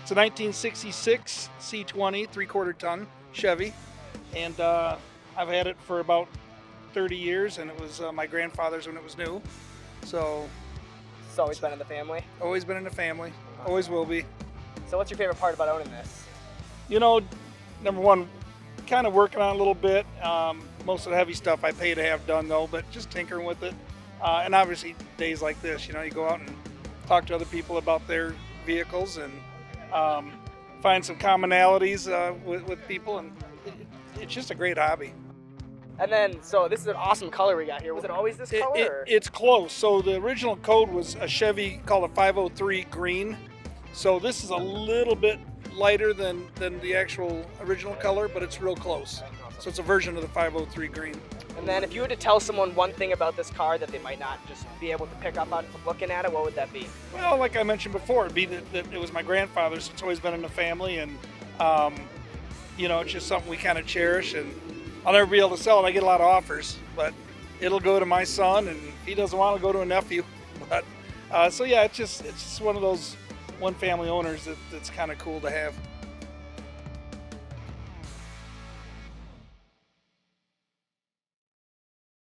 It's a 1966 C20 3/4 ton Chevy, and I've had it for about 30 years, and it was my grandfather's when it was new. So It's always been in the family. always been in the family, always will be. So what's your favorite part about owning this? You know, number one, kind of working on it a little bit. Most of the heavy stuff I pay to have done though, but just tinkering with it. And obviously days like this, you know, you go out and talk to other people about their vehicles and find some commonalities with people, and it's just a great hobby. And then, so this is an awesome color we got here. Was it always this color? It's close. So the original code was a Chevy called a 503 green. So this is a little bit lighter than the actual original color, but it's real close. So it's a version of the 503 green. And then if you were to tell someone one thing about this car that they might not just be able to pick up on from looking at it, what would that be? Well, like I mentioned before, it'd be that it was my grandfather's. It's always been in the family, and you know, it's just something we kind of cherish. And I'll never be able to sell it. I get a lot of offers, but it'll go to my son, and if he doesn't want to, go to a nephew. But so yeah, it's just one of those one family owners that's kind of cool to have.